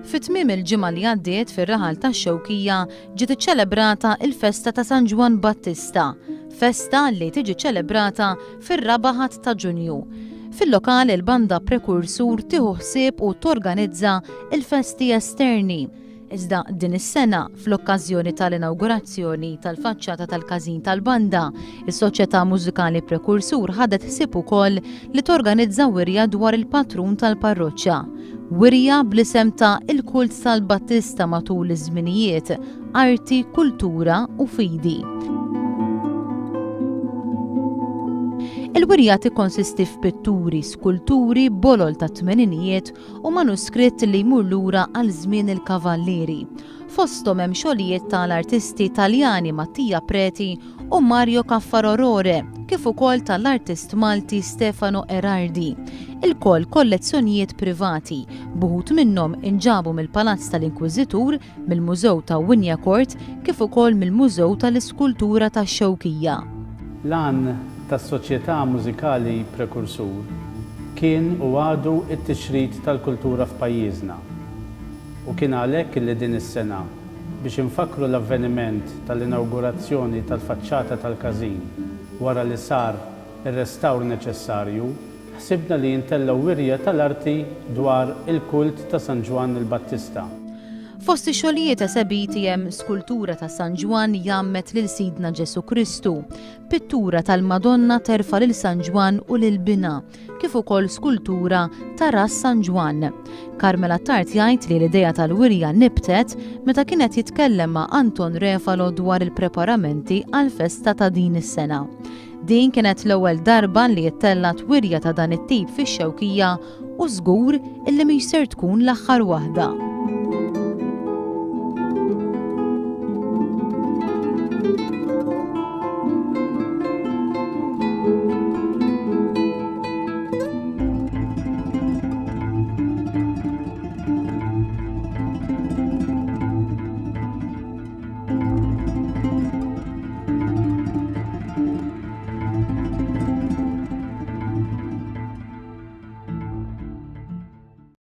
Fit-tmiem il-ġimgħa li għaddiet fir-raħal tax-Xewkija ġiet iċċelebrata l-Festa ta' San Ġwan Battista, festa li tiġi ċelebrata fir-4 ta' Ġunju. Fil-lokal il-banda Prekursur tieħu ħsieb u torganizza il-festi esterni. Iżda din is-sena fl-okkażjoni tal-inawgurazzjoni tal-faċċata tal-każin tal-banda, is-Soċjetà Mużikali Prekursur ħadet ħsieb ukoll li torganizza wirja dwar il-patrun tal-parroċċja. Wirja bl-isem ta' il-kult tal-Battista matul iż-żminijiet, arti, kultura u fidi. Il-wirja tikkonsisti f'pitturi, skulturi, bolol ta' tmeninijiet u manuskritt li jmur lura għal żmien il-kavallieri. Fosthom hemm xogħlijiet tal-artisti Taljani Mattia Preti u Mario Caffarorore, kif ukoll tal-artist Malti Stefano Erardi. Il-koll kollezzjonijiet privati, buħut minnhom inġabu mill-Palazz tal-Inkwiżitur, mill-Mużew ta' Winja Court, kif ukoll mill-Mużew tal-Iskultura tax-Xewkija. L-għan tas-Soċjetà Mużikali Prekursur kien u għadu t-tixrid tal-kultura f'pajjiżna. U kien għalhekk li din is-sena biex infakru l-avveniment tal-inawgurazzjoni tal-faċċata tal-każin wara li sar ir-restawr neċessarju, ħsibna li jintellaw wirja tal-arti dwar il-kult ta' San Ġwan il-Battista. Fost ix-xogħlijiet esebiti hemm skultura ta' San Ġwan jammet lil Sidna Ġesu Kristu, pittura tal-Madonna terfa' lil San Ġwan u lil Bina, kif ukoll skultura ta' ras San Ġwan. Karmela Tart jgħid li l-idea tal-wirja nibtet meta kienet jitkellem ma' Anton Refalo dwar il-preparamenti għall-festa ta' din is-sena. Din kienet l-ewwel darba li jittellat wirja ta' dan it-tip fix-Xewkija u żgur illi mhix ser tkun l-aħħar waħda.